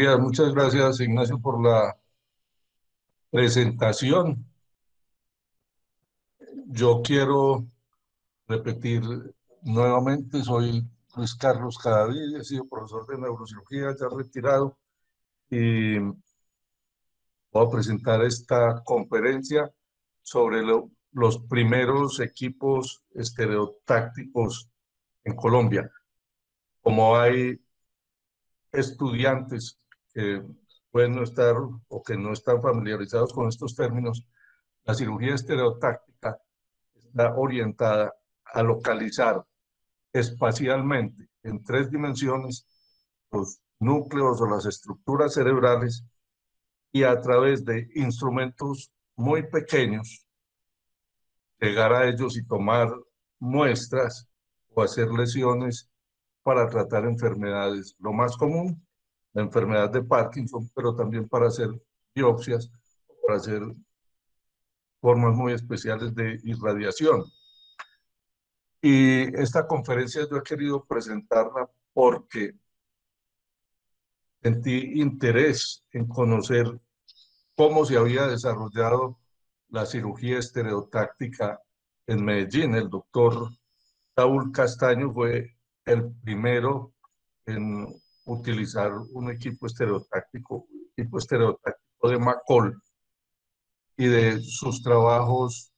días, muchas gracias Ignacio por la presentación. Yo quiero repetir nuevamente, soy Luis Carlos Cadavid, he sido profesor de neurocirugía, ya retirado, y voy a presentar esta conferencia sobre los primeros equipos estereotácticos en Colombia. Como hay estudiantes que pueden no estar o que no están familiarizados con estos términos, la cirugía estereotáctica está orientada a localizar espacialmente en tres dimensiones los núcleos o las estructuras cerebrales y a través de instrumentos muy pequeños llegar a ellos y tomar muestras o hacer lesiones para tratar enfermedades. Lo más común, la enfermedad de Parkinson, pero también para hacer biopsias, para hacer formas muy especiales de irradiación. Y esta conferencia yo he querido presentarla porque sentí interés en conocer cómo se había desarrollado la cirugía estereotáctica en Medellín. El doctor Saúl Castaño fue el primero en utilizar un equipo estereotáctico de McCall, y de sus trabajos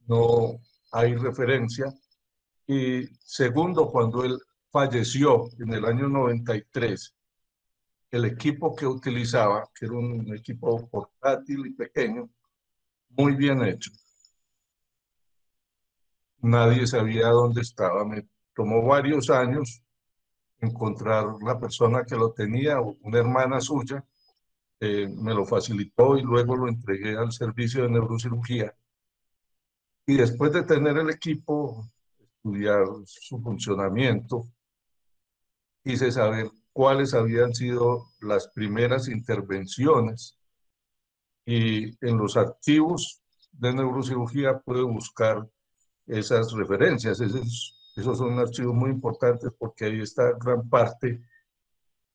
no hay referencia. Y segundo, cuando él falleció en el año 93, el equipo que utilizaba, que era un equipo portátil y pequeño, muy bien hecho, nadie sabía dónde estaba. Me tomó varios años encontrar la persona que lo tenía, una hermana suya, me lo facilitó y luego lo entregué al servicio de neurocirugía. Y después de tener el equipo, estudiar su funcionamiento, quise saber cuáles habían sido las primeras intervenciones, y en los archivos de neurocirugía pude buscar esas referencias. Esos son archivos muy importantes porque ahí está gran parte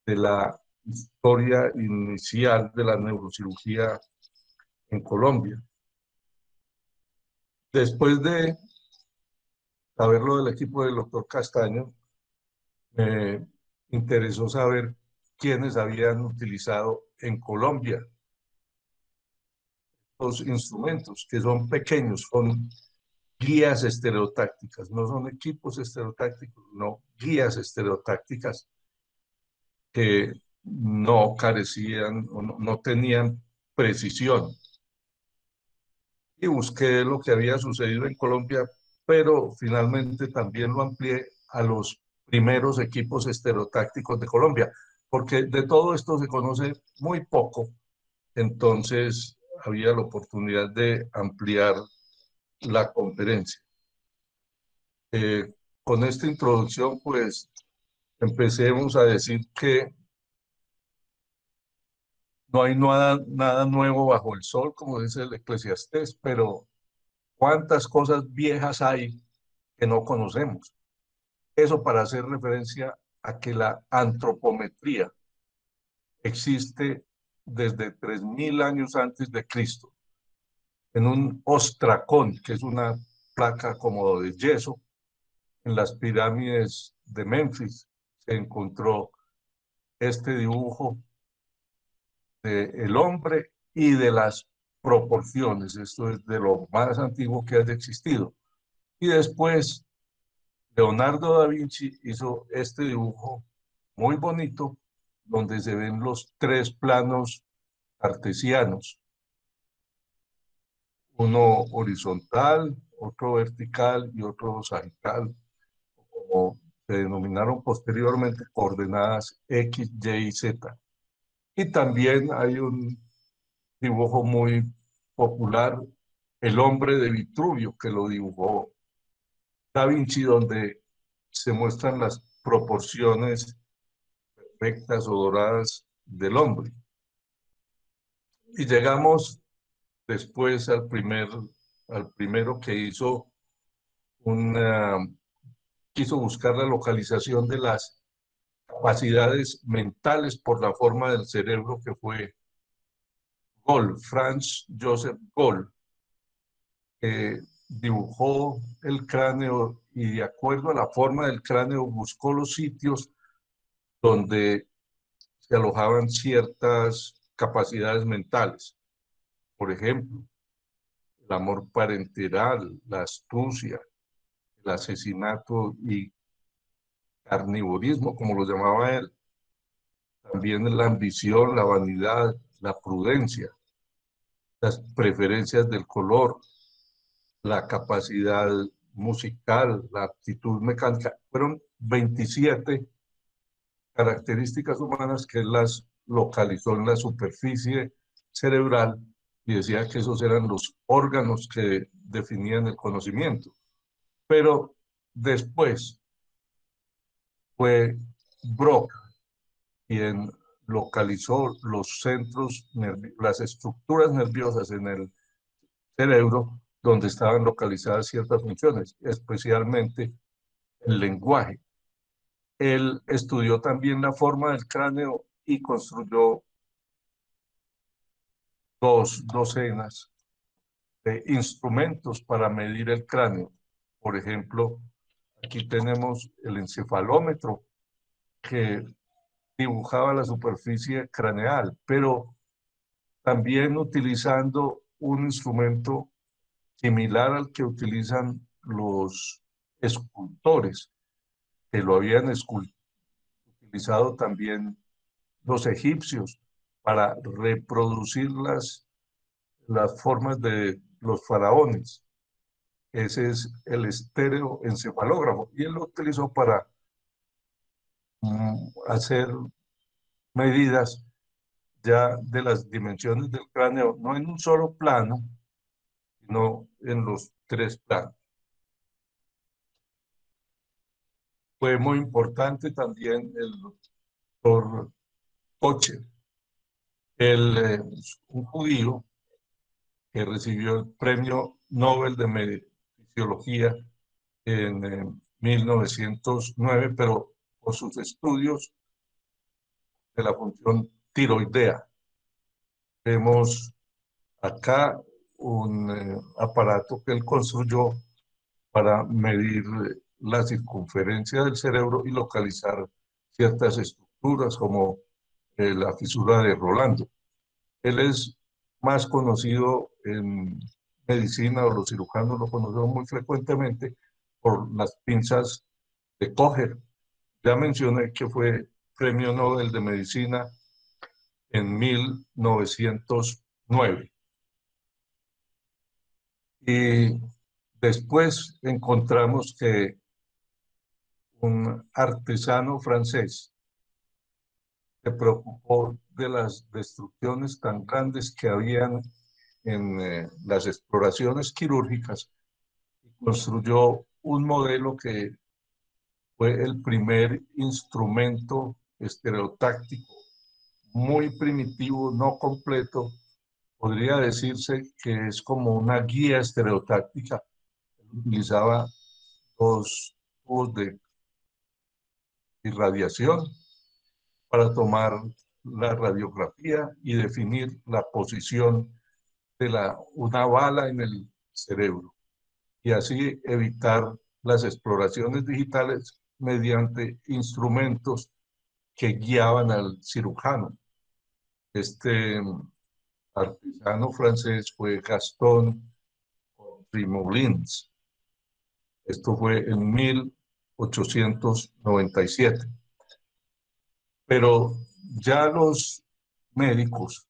de la historia inicial de la neurocirugía en Colombia. Después de saberlo del equipo del doctor Castaño, me interesó saber quiénes habían utilizado en Colombia los instrumentos, que son pequeños, son guías estereotácticas, no son equipos estereotácticos, no guías estereotácticas que no carecían o no tenían precisión. Y busqué lo que había sucedido en Colombia, pero finalmente también lo amplié a los primeros equipos estereotácticos de Colombia, porque de todo esto se conoce muy poco. Entonces había la oportunidad de ampliar la conferencia. Con esta introducción, pues empecemos a decir que no hay nada nuevo bajo el sol, como dice el Eclesiastés, pero cuántas cosas viejas hay que no conocemos. Eso para hacer referencia a que la antropometría existe desde 3000 años antes de Cristo. En un ostracón, que es una placa como de yeso, en las pirámides de Memphis, se encontró este dibujo del hombre y de las proporciones. Esto es de lo más antiguo que haya existido. Y después Leonardo da Vinci hizo este dibujo muy bonito, donde se ven los tres planos cartesianos, uno horizontal, otro vertical y otro sagittal, como se denominaron posteriormente coordenadas X, Y y Z. Y también hay un dibujo muy popular, El hombre de Vitruvio, que lo dibujó Da Vinci, donde se muestran las proporciones rectas o doradas del hombre. Y llegamos después al primero que quiso buscar la localización de las capacidades mentales por la forma del cerebro que fue Gall, Franz Joseph Gall, que dibujó el cráneo y de acuerdo a la forma del cráneo buscó los sitios donde se alojaban ciertas capacidades mentales. Por ejemplo, el amor parental, la astucia, el asesinato y carnivorismo, como lo llamaba él, también la ambición, la vanidad, la prudencia, las preferencias del color, la capacidad musical, la aptitud mecánica. Fueron 27 características humanas que él las localizó en la superficie cerebral y decía que esos eran los órganos que definían el conocimiento. Pero después fue Broca quien localizó los centros, las estructuras nerviosas en el cerebro donde estaban localizadas ciertas funciones, especialmente el lenguaje. Él estudió también la forma del cráneo y construyó docenas de instrumentos para medir el cráneo. Por ejemplo, aquí tenemos el encefalómetro que dibujaba la superficie craneal, pero también utilizando un instrumento similar al que utilizan los escultores, que lo habían utilizado también los egipcios para reproducir las formas de los faraones. Ese es el estereoencefalógrafo y él lo utilizó para hacer medidas ya de las dimensiones del cráneo, no en un solo plano, sino en los tres planos. Fue muy importante también el doctor Kocher, un judío que recibió el Premio Nobel de Fisiología en 1909, pero por sus estudios de la función tiroidea. Vemos acá un aparato que él construyó para medir la circunferencia del cerebro y localizar ciertas estructuras como la fisura de Rolando. Él es más conocido en medicina, o los cirujanos lo conocemos muy frecuentemente por las pinzas de Kocher. Ya mencioné que fue Premio Nobel de Medicina en 1909. Y después encontramos que un artesano francés se preocupó de las destrucciones tan grandes que habían en las exploraciones quirúrgicas y construyó un modelo que fue el primer instrumento estereotáctico muy primitivo, no completo. Podría decirse que es como una guía estereotáctica. Utilizaba dos tubos de irradiación para tomar la radiografía y definir la posición de una bala en el cerebro y así evitar las exploraciones digitales mediante instrumentos que guiaban al cirujano. Este artesano francés fue Gaston Primoulins. Esto fue en 1897. Pero ya los médicos,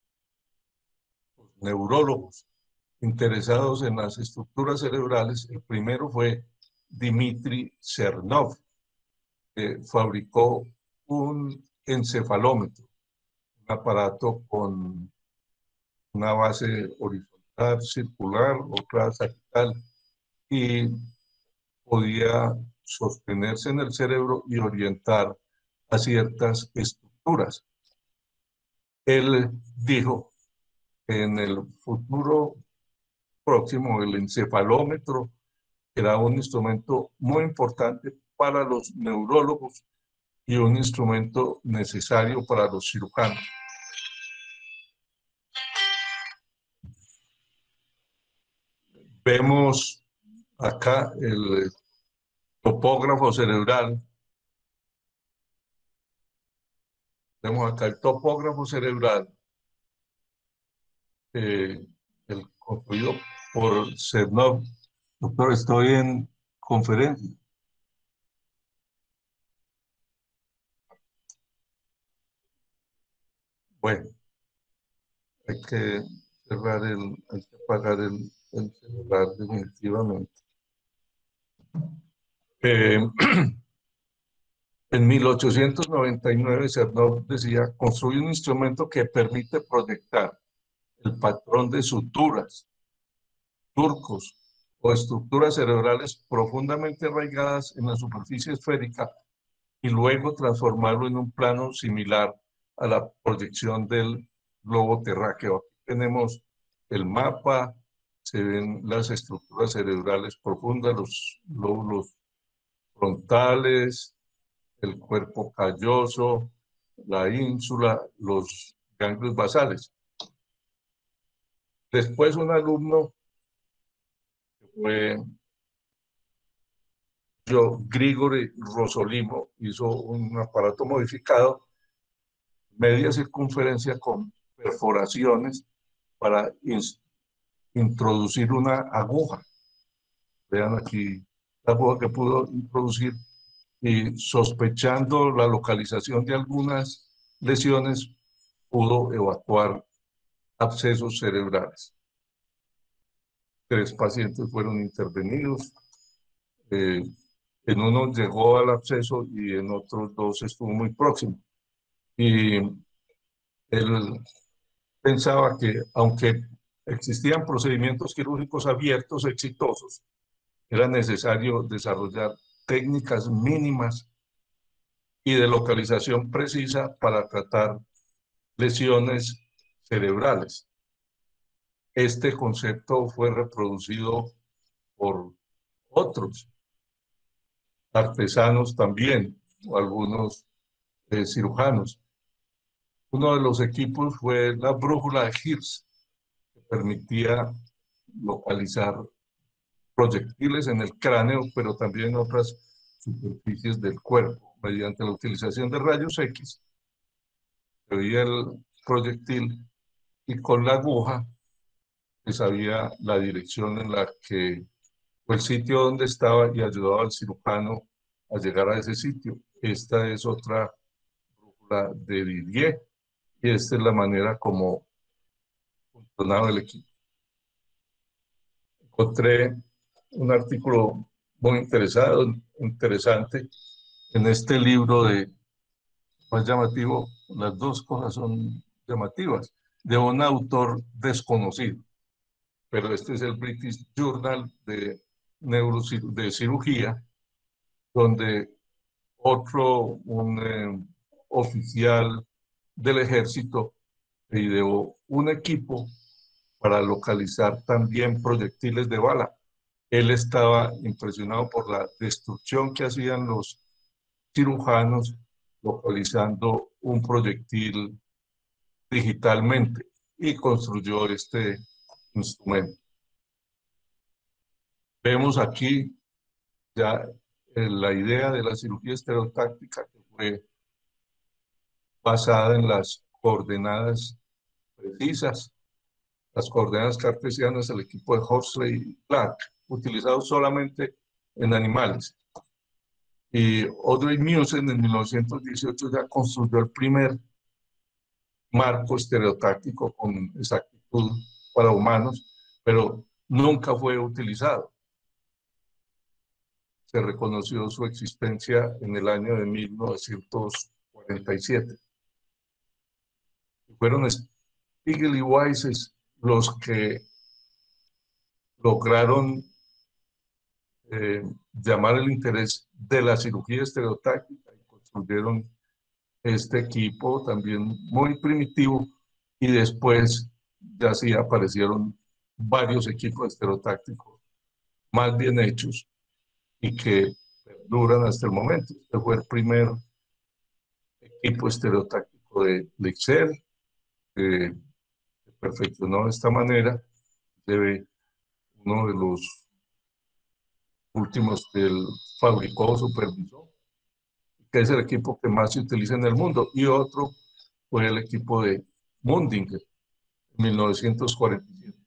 los neurólogos interesados en las estructuras cerebrales, el primero fue Dmitri Chernov, que fabricó un encefalómetro, un aparato con una base horizontal, circular, otra sagital, y podía sostenerse en el cerebro y orientar a ciertas estructuras. Él dijo que en el futuro próximo el encefalómetro era un instrumento muy importante para los neurólogos y un instrumento necesario para los cirujanos. Vemos acá el topógrafo cerebral. Vemos acá el topógrafo cerebral, eh, el construido por Cernov. Doctor, estoy en conferencia. Bueno, hay que cerrar hay que apagar el celular definitivamente. Eh, En 1899, Cernov decía, construye un instrumento que permite proyectar el patrón de suturas, surcos o estructuras cerebrales profundamente arraigadas en la superficie esférica y luego transformarlo en un plano similar a la proyección del globo terráqueo. Aquí tenemos el mapa, se ven las estructuras cerebrales profundas, los lóbulos frontales, el cuerpo calloso, la ínsula, los ganglios basales. Después un alumno, que fue Grigori Rosolimo, hizo un aparato modificado, media circunferencia con perforaciones para introducir una aguja. Vean aquí la aguja que pudo introducir y sospechando la localización de algunas lesiones, pudo evacuar abscesos cerebrales. 3 pacientes fueron intervenidos. Eh, en uno llegó al absceso y en otros 2 estuvo muy próximo. Y él pensaba que aunque existían procedimientos quirúrgicos abiertos exitosos, era necesario desarrollar técnicas mínimas y de localización precisa para tratar lesiones cerebrales. Este concepto fue reproducido por otros artesanos también, o algunos cirujanos. Uno de los equipos fue la brújula de Hirsch, que permitía localizar proyectiles en el cráneo, pero también en otras superficies del cuerpo. Mediante la utilización de rayos X, se veía el proyectil y con la aguja se sabía la dirección en la que, o el sitio donde estaba y ayudaba al cirujano a llegar a ese sitio. Esta es otra brújula de Didier y esta es la manera como funcionaba el equipo. Encontré un artículo muy interesante en este libro más llamativo, las 2 cosas son llamativas, de un autor desconocido, pero este es el British Journal de Cirugía, donde un oficial del ejército ideó un equipo para localizar también proyectiles de bala. Él estaba impresionado por la destrucción que hacían los cirujanos localizando un proyectil digitalmente y construyó este instrumento. Vemos aquí ya la idea de la cirugía estereotáctica que fue basada en las coordenadas precisas, las coordenadas cartesianas del equipo de Horsley y Clark, utilizados solamente en animales. Y Audrey Musen en 1918 ya construyó el primer marco estereotáctico con exactitud para humanos, pero nunca fue utilizado. Se reconoció su existencia en el año de 1947. Fueron Spiegel y Weiss los que lograron llamar el interés de la cirugía estereotáctica y construyeron este equipo también muy primitivo y después ya sí aparecieron varios equipos estereotácticos más bien hechos y que duran hasta el momento. Este fue el primer equipo estereotáctico de Excel, que se perfeccionó de esta manera. Se ve uno de los últimos que él fabricó o supervisó, que es el equipo que más se utiliza en el mundo, y otro fue el equipo de Mundinger, en 1947.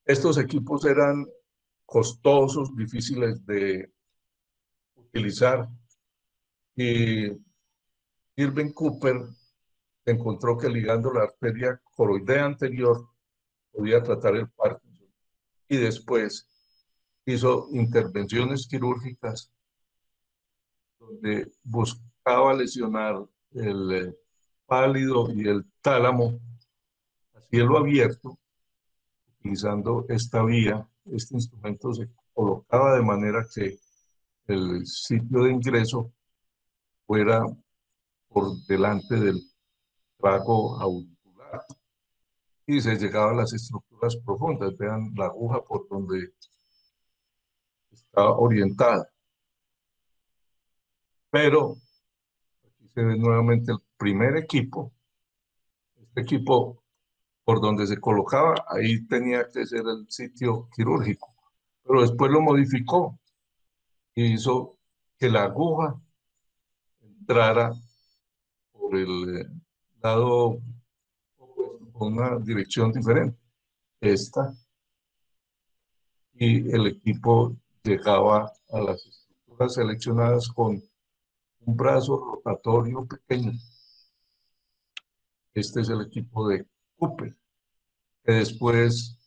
Estos equipos eran costosos, difíciles de utilizar, y Irving Cooper encontró que ligando la arteria coroidea anterior podía tratar el Parkinson, y después hizo intervenciones quirúrgicas donde buscaba lesionar el pálido y el tálamo a cielo abierto, utilizando esta vía. Este instrumento se colocaba de manera que el sitio de ingreso fuera por delante del trago auricular y se llegaba a las estructuras profundas. Vean la aguja por donde está orientada. Pero aquí se ve nuevamente el primer equipo. Este equipo por donde se colocaba, ahí tenía que ser el sitio quirúrgico. Pero después lo modificó y hizo que la aguja entrara por el lado opuesto, con una dirección diferente, esta, y el equipo llegaba a las estructuras seleccionadas con un brazo rotatorio pequeño. Este es el equipo de Cooper, que después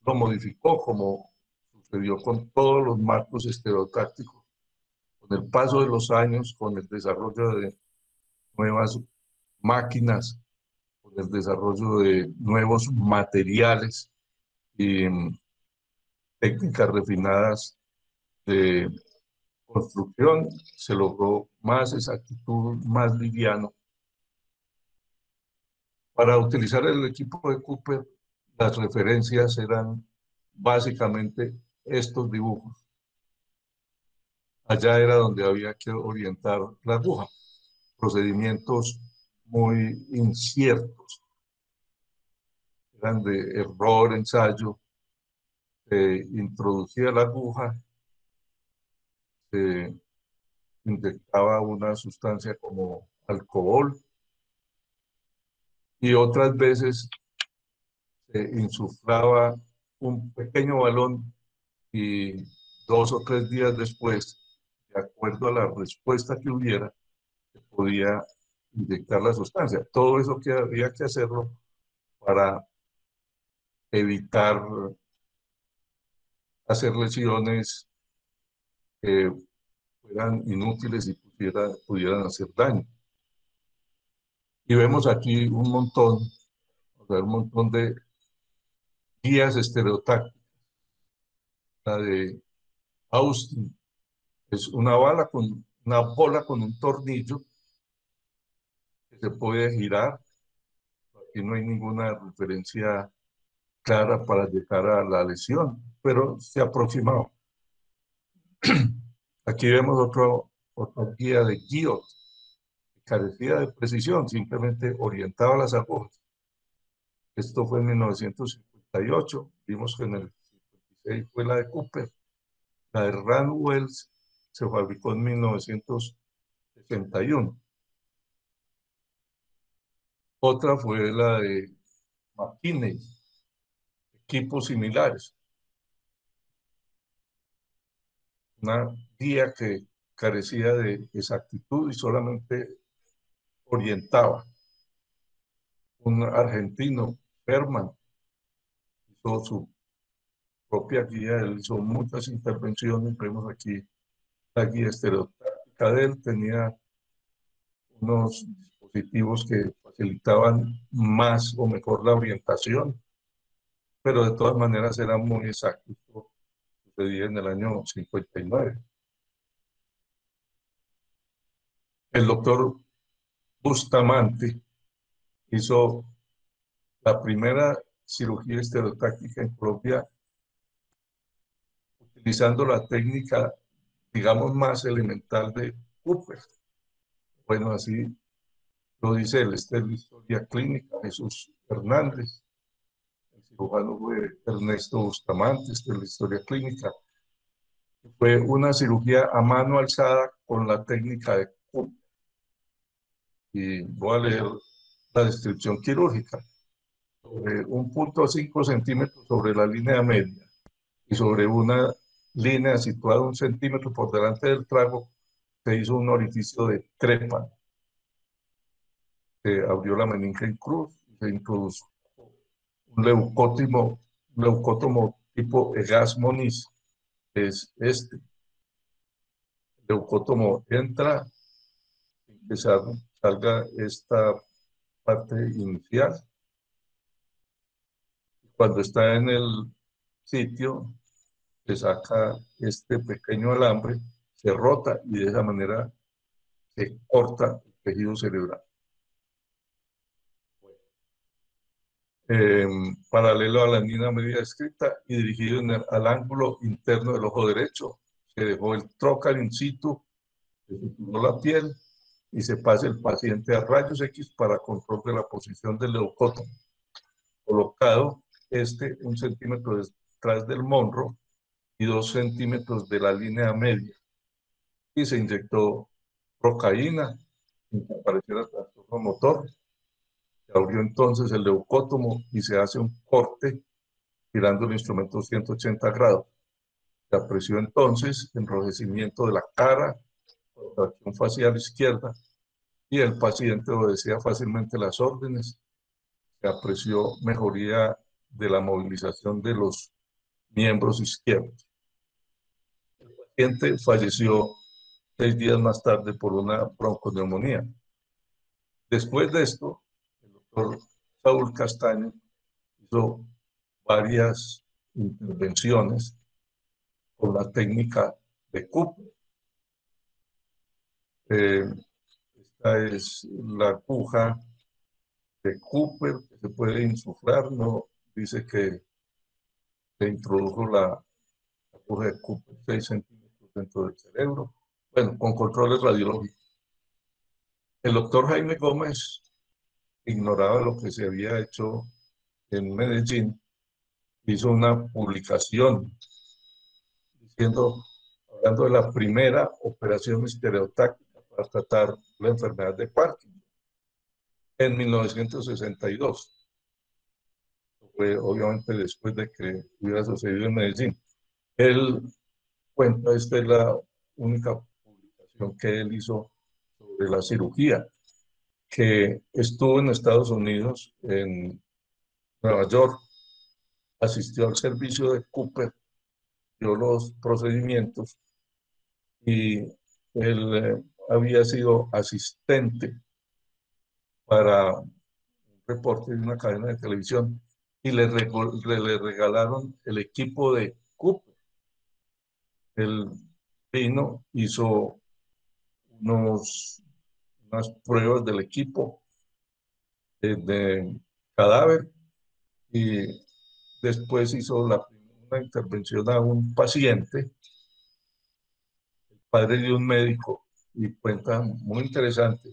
lo modificó, como sucedió con todos los marcos estereotácticos. Con el paso de los años, con el desarrollo de nuevas máquinas, con el desarrollo de nuevos materiales y técnicas refinadas de construcción, se logró más exactitud, más liviano. Para utilizar el equipo de Cooper, las referencias eran básicamente estos dibujos. Allá era donde había que orientar la aguja. Procedimientos muy inciertos, eran de error, ensayo. Se introducía la aguja, se inyectaba una sustancia como alcohol y otras veces se insuflaba un pequeño balón y 2 o 3 días después, de acuerdo a la respuesta que hubiera, se podía inyectar la sustancia. Todo eso que había que hacerlo para evitar hacer lesiones que fueran inútiles y pudieran hacer daño. Y vemos aquí o sea, un montón de guías estereotácticas. La de Austin es una bola con un tornillo que se puede girar. Aquí no hay ninguna referencia clara para llegar a la lesión, pero se aproximaba. Aquí vemos otra guía de Guillot, que carecía de precisión, simplemente orientaba las agujas. Esto fue en 1958. Vimos que en el 56 fue la de Cooper. La de Rand Wells se fabricó en 1961. Otra fue la de McKinney, equipos similares. Una guía que carecía de exactitud y solamente orientaba. Un argentino, Herman, hizo su propia guía, él hizo muchas intervenciones. Vemos aquí la guía estereotáctica de él, tenía unos dispositivos que facilitaban más o mejor la orientación, pero de todas maneras era muy exacto. Esto sucedía en el año 59. El doctor Bustamante hizo la primera cirugía estereotáctica en Colombia utilizando la técnica, digamos, más elemental de Cooper. Bueno, así lo dice él, esta es la historia clínica, Jesús Hernández. El cirujano fue Ernesto Bustamante, esta es la historia clínica. Fue una cirugía a mano alzada con la técnica de Cook. Y voy a leer la descripción quirúrgica. Sobre 1,5 centímetros sobre la línea media y sobre una línea situada 1 centímetro por delante del trago, se hizo un orificio de trepa. Se abrió la meninge en cruz y se introdujo un leucótomo tipo Egas Moniz, es este. El leucótomo entra, que salga esta parte inicial. Cuando está en el sitio, se saca este pequeño alambre, se rota y de esa manera se corta el tejido cerebral. Paralelo a la línea media descrita y dirigido al ángulo interno del ojo derecho, se dejó el trócar in situ, se suturó la piel y se pasa el paciente a rayos X para control de la posición del leucótomo. Colocado 1 centímetro detrás del monro y 2 centímetros de la línea media. Y se inyectó procaína sin que apareciera trastorno motor. Se abrió entonces el leucótomo y se hace un corte girando el instrumento 180 grados. Se apreció entonces enrojecimiento de la cara, contracción facial izquierda, y el paciente obedecía fácilmente las órdenes. Se apreció mejoría de la movilización de los miembros izquierdos. El paciente falleció 6 días más tarde por una bronconeumonía. Después de esto, el doctor Saúl Castaño hizo varias intervenciones con la técnica de Cooper. Esta es la aguja de Cooper que se puede insuflar, no dice que se introdujo la aguja de Cooper 6 centímetros dentro del cerebro, bueno, con controles radiológicos. El doctor Jaime Gómez ignoraba lo que se había hecho en Medellín, hizo una publicación hablando de la primera operación estereotáctica para tratar la enfermedad de Parkinson en 1962. Fue obviamente después de que hubiera sucedido en Medellín. Él cuenta, esta es la única publicación que él hizo sobre la cirugía, que estuvo en Estados Unidos, en Nueva York, asistió al servicio de Cooper, dio los procedimientos y él había sido asistente para un reporte de una cadena de televisión y le regalaron el equipo de Cooper. Él vino, hizo unas pruebas del equipo de cadáver y después hizo una intervención a un paciente, el padre de un médico, y cuenta muy interesante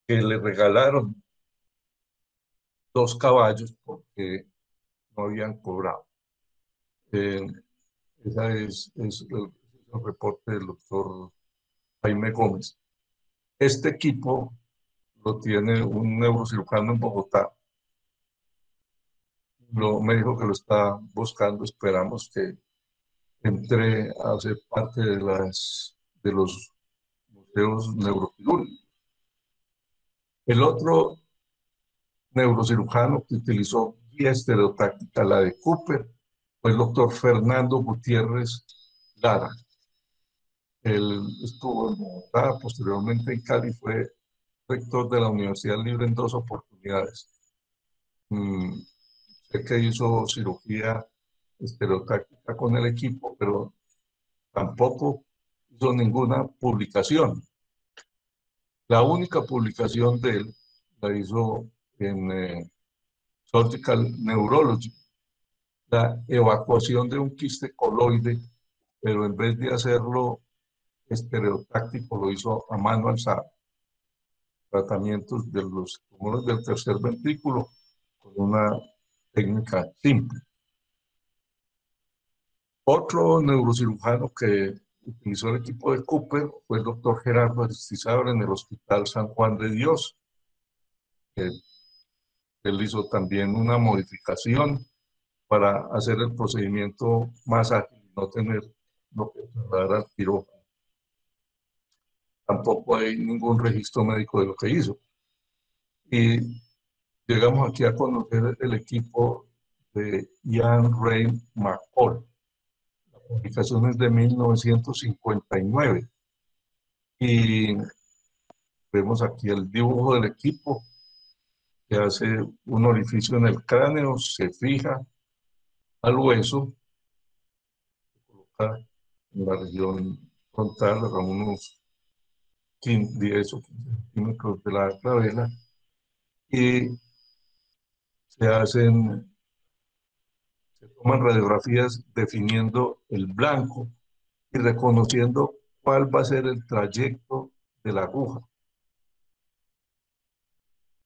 que le regalaron 2 caballos porque no habían cobrado. Eh, ese es el reporte del doctor Jaime Gómez. Este equipo lo tiene un neurocirujano en Bogotá. Me dijo que lo está buscando, esperamos que entre a ser parte de los museos neuroquirúrgicos. El otro neurocirujano que utilizó guía estereotáctica, la de Cooper, fue el doctor Fernando Gutiérrez Lara. Él estuvo en Bogotá, posteriormente en Cali, fue rector de la Universidad Libre en 2 oportunidades. Sé que hizo cirugía estereotáctica con el equipo, pero tampoco hizo ninguna publicación. La única publicación de él la hizo en Surgical Neurology, la evacuación de un quiste coloide, pero en vez de hacerlo estereotáctico lo hizo a mano alzada. Tratamientos de los tumores del tercer ventrículo con una técnica simple. Otro neurocirujano que utilizó el equipo de Cooper fue el doctor Gerardo Aristizábal en el Hospital San Juan de Dios. Él hizo también una modificación para hacer el procedimiento más ágil y no tener lo que trasladar al quirófano. Tampoco hay ningún registro médico de lo que hizo. Y llegamos aquí a conocer el equipo de Ian Ray McCall. La publicación es de 1959. Y vemos aquí el dibujo del equipo que hace un orificio en el cráneo, se fija al hueso, se coloca en la región frontal a unos 10 o 15 centímetros de la clavícula y se toman radiografías definiendo el blanco y reconociendo cuál va a ser el trayecto de la aguja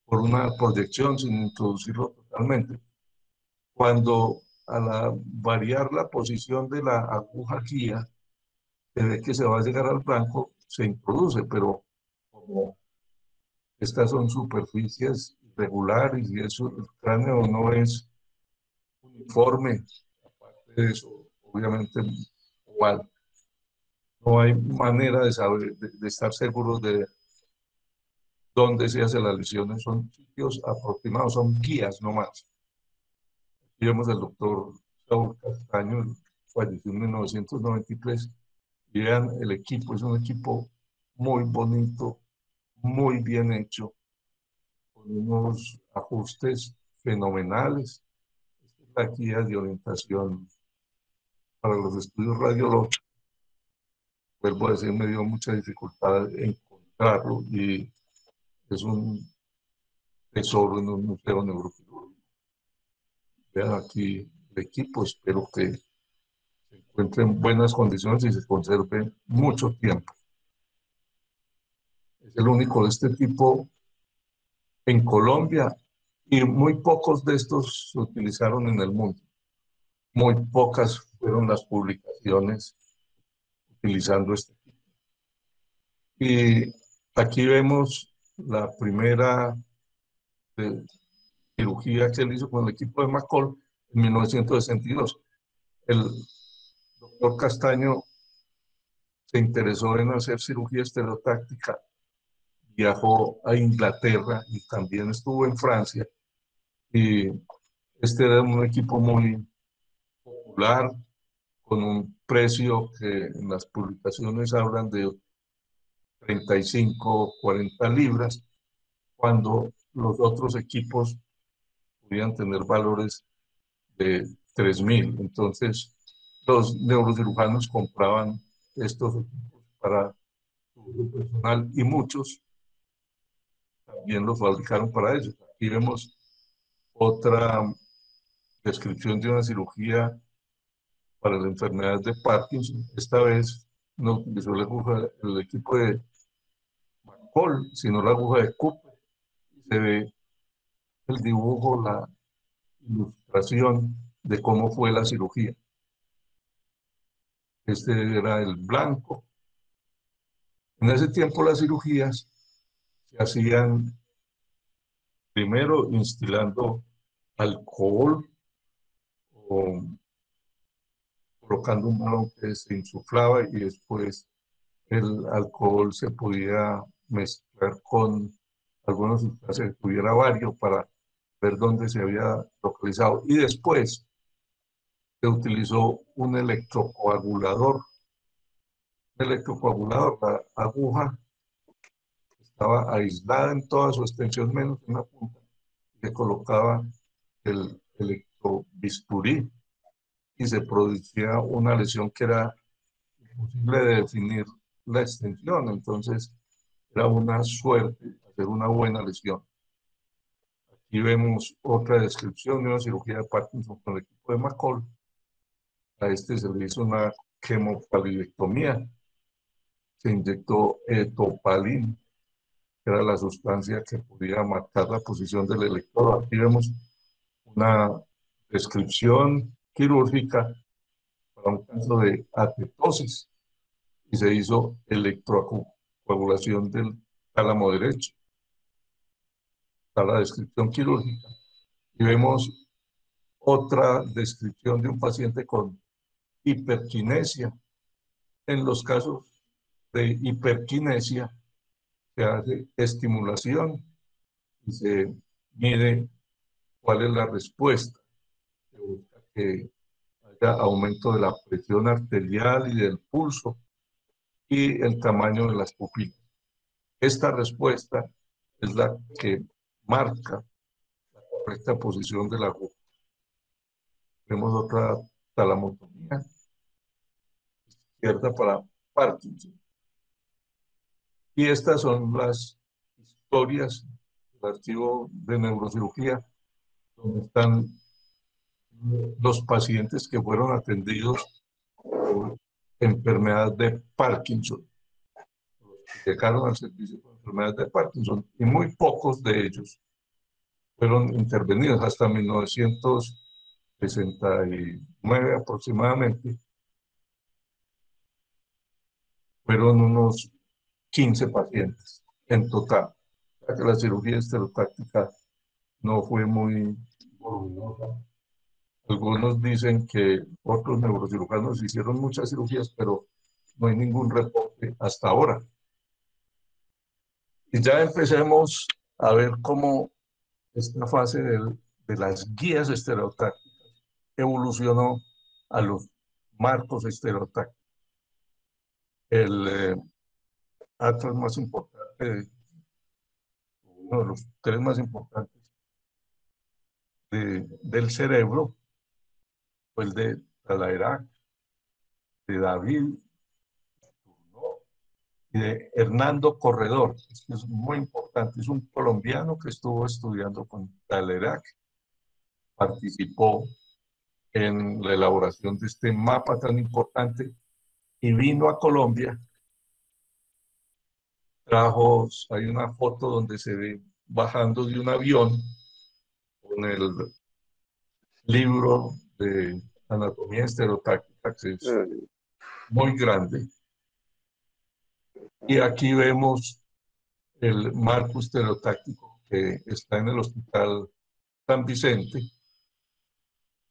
por una proyección sin introducirlo totalmente. Cuando al variar la posición de la aguja guía, se ve que se va a llegar al blanco, se introduce, pero como estas son superficies irregulares y eso, el cráneo no es uniforme, aparte de eso, obviamente, igual, no hay manera de saber, de estar seguros de dónde se hacen las lesiones, son sitios aproximados, son guías nomás. Aquí vemos al doctor Saúl Castaño, falleció en 1993, y vean el equipo, es un equipo muy bonito, muy bien hecho, con unos ajustes fenomenales. Esta es la guía de orientación para los estudios radiológicos. Vuelvo a decir, me dio mucha dificultad encontrarlo y es un tesoro en un museo neuroquirúrgico. Vean aquí el equipo, espero que se encuentre en buenas condiciones y se conserve mucho tiempo. Es el único de este tipo en Colombia y muy pocos de estos se utilizaron en el mundo. Muy pocas fueron las publicaciones utilizando este tipo. Y aquí vemos la primera cirugía que él hizo con el equipo de McCall en 1962. El doctor Castaño se interesó en hacer cirugía estereotáctica, viajó a Inglaterra y también estuvo en Francia. Y este era un equipo muy popular, con un precio que en las publicaciones hablan de 35, 40 libras, cuando los otros equipos podían tener valores de 3.000. Entonces, los neurocirujanos compraban estos equipos para su uso personal y muchos también los fabricaron para ellos. Aquí vemos otra descripción de una cirugía para la enfermedad de Parkinson. Esta vez no utilizó el equipo de McCall, sino la aguja de Cooper. Se ve el dibujo, la ilustración de cómo fue la cirugía. Este era el blanco. En ese tiempo las cirugías se hacían primero instilando alcohol o colocando un balón que se insuflaba y después el alcohol se podía mezclar con algunas sustancias que tuviera varios para ver dónde se había localizado. Y después se utilizó un electrocoagulador. Un electrocoagulador, la aguja estaba aislada en toda su extensión menos en la punta. Se colocaba el electrobisturí y se producía una lesión que era imposible de definir la extensión. Entonces, era una suerte hacer una buena lesión. Aquí vemos otra descripción de una cirugía de Parkinson con el equipo de McCall. A este se le hizo una quimopalidectomía. se inyectó etopalín, que era la sustancia que podía marcar la posición del electrodo. Aquí vemos una descripción quirúrgica para un caso de atetosis y se hizo electrocoagulación del tálamo derecho. Está la descripción quirúrgica. Y vemos otra descripción de un paciente con hiperquinesia. En los casos de hiperquinesia se hace estimulación y se mide cuál es la respuesta. Se busca que haya aumento de la presión arterial y del pulso y el tamaño de las pupilas. Esta respuesta es la que marca la correcta posición de la aguja. Vemos otra talamotomía izquierda para Parkinson. Y estas son las historias del archivo de neurocirugía, donde están los pacientes que fueron atendidos por enfermedad de Parkinson. Llegaron al servicio con enfermedad de Parkinson y muy pocos de ellos fueron intervenidos hasta 1969 aproximadamente. Fueron unos 15 pacientes en total. O sea que la cirugía estereotáctica no fue muy voluminosa. Algunos dicen que otros neurocirujanos hicieron muchas cirugías, pero no hay ningún reporte hasta ahora. Y ya empecemos a ver cómo esta fase de las guías estereotácticas evolucionó a los marcos estereotácticos. El atlas más importante, uno de los tres más importantes del cerebro, fue el de Talairac, de David y de Hernando Corredor. Esto es muy importante, es un colombiano que estuvo estudiando con Talairac, participó en la elaboración de este mapa tan importante y vino a Colombia. Trajo, hay una foto donde se ve bajando de un avión con el libro de anatomía estereotáctica, que es muy grande. Y aquí vemos el marco estereotáctico que está en el Hospital San Vicente.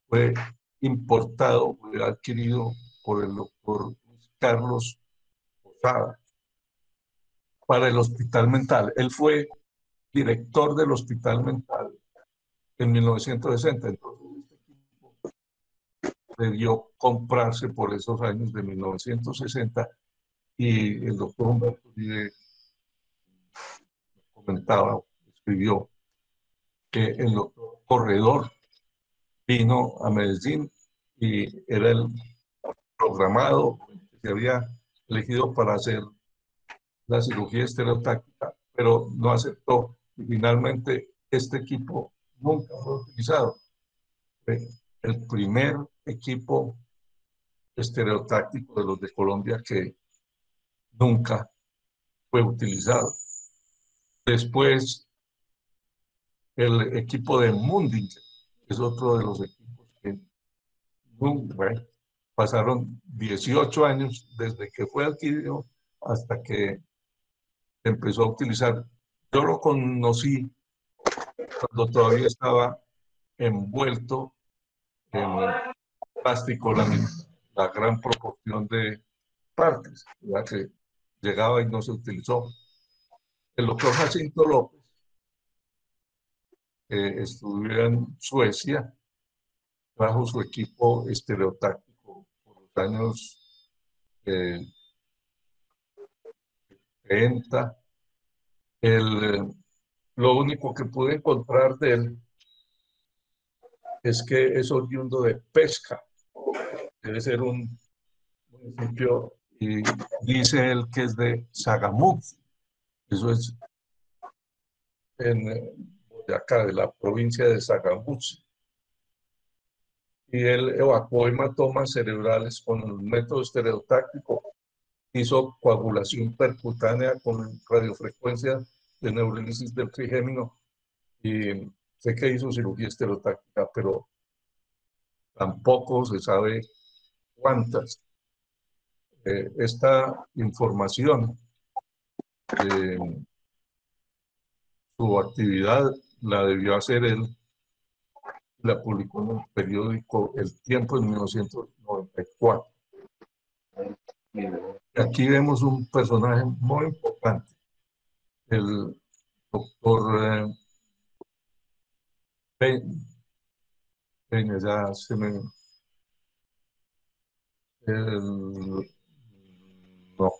Fue importado, fue adquirido por el doctor Carlos Posada para el Hospital Mental. Él fue director del Hospital Mental en 1960. Entonces, este equipo debió comprarse por esos años de 1960 y el doctor Humberto Uribe comentaba, escribió que el doctor Corredor vino a Medellín y era el programado que se había elegido para hacer la cirugía estereotáctica, pero no aceptó y finalmente este equipo nunca fue utilizado. Fue el primer equipo estereotáctico de los de Colombia que nunca fue utilizado. Después, el equipo de Mundinger es otro de los equipos que bueno, pasaron 18 años desde que fue adquirido hasta que empezó a utilizar. Yo lo conocí cuando todavía estaba envuelto en plástico, la gran proporción de partes, ¿verdad? Que llegaba y no se utilizó. El doctor Jacinto López estudió en Suecia, trajo su equipo estereotáctico por los años 30. Lo único que pude encontrar de él es que es oriundo de Pesca, debe ser un municipio, y dice él que es de Sagamuxi, eso es en Boyacá, de la provincia de Sagamuxi. Y él evacuó hematomas cerebrales con el método estereotáctico hizo coagulación percutánea con radiofrecuencia de neurólisis del trigémino y sé que hizo cirugía estereotáctica, pero tampoco se sabe cuántas. Esta información de su actividad la debió hacer él, la publicó en el periódico El Tiempo en 1994. Aquí vemos un personaje muy importante, el doctor Peña, ya se me... no,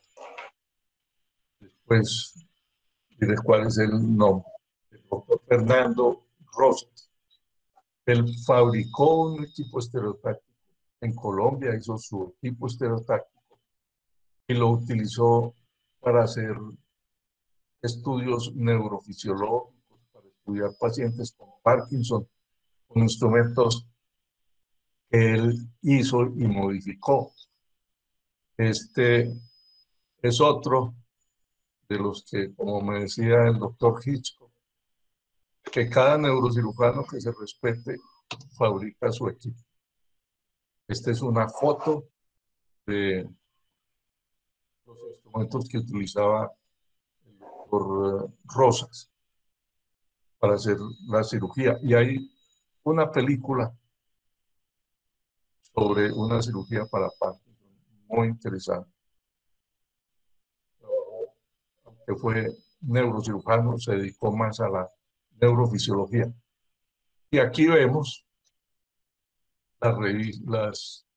pues diré cuál es el nombre. El doctor Fernando Rosas. Él fabricó un equipo estereotáctico en Colombia, hizo su equipo estereotáctico y lo utilizó para hacer estudios neurofisiológicos, para estudiar pacientes con Parkinson, con instrumentos que él hizo y modificó. Este es otro de los que, como me decía el doctor Hitchcock, que cada neurocirujano que se respete fabrica su equipo. Esta es una foto de los instrumentos que utilizaba el doctor Rosas para hacer la cirugía. Y hay una película sobre una cirugía para Parkinson muy interesante. Aunque fue neurocirujano, se dedicó más a la neurofisiología. Y aquí vemos las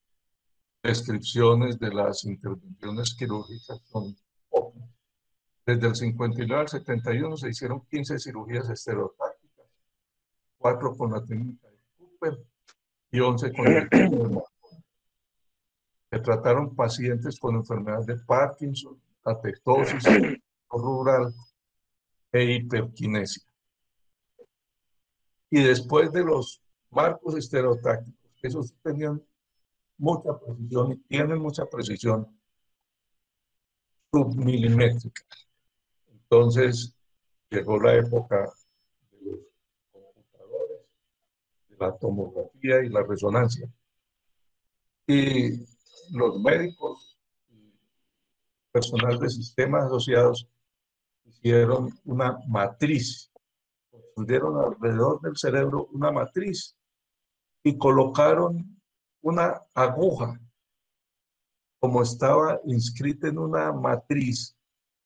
descripciones de las intervenciones quirúrgicas. Son pocas. Desde el 59 al 71 se hicieron 15 cirugías estereotácticas, 4 con la técnica de Cooper y 11 con el equipo de Marconi. Se trataron pacientes con enfermedades de Parkinson, atetosis rural e hiperquinesia. Y después de los marcos estereotácticos, esos tenían mucha precisión y tienen mucha precisión submilimétrica. Entonces llegó la época de los computadores, de la tomografía y la resonancia. Y los médicos y personal de sistemas asociados hicieron una matriz, construyeron alrededor del cerebro una matriz y colocaron una aguja. Como estaba inscrita en una matriz,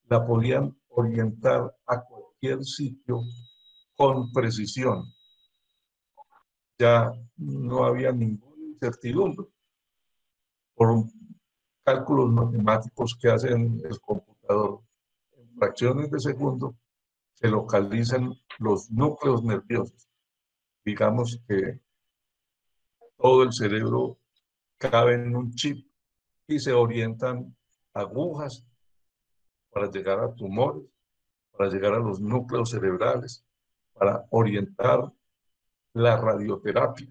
la podían orientar a cualquier sitio con precisión. Ya no había ninguna incertidumbre por cálculos matemáticos que hacen el computador. En fracciones de segundo se localizan los núcleos nerviosos. Digamos que todo el cerebro cabe en un chip y se orientan agujas para llegar a tumores, para llegar a los núcleos cerebrales, para orientar la radioterapia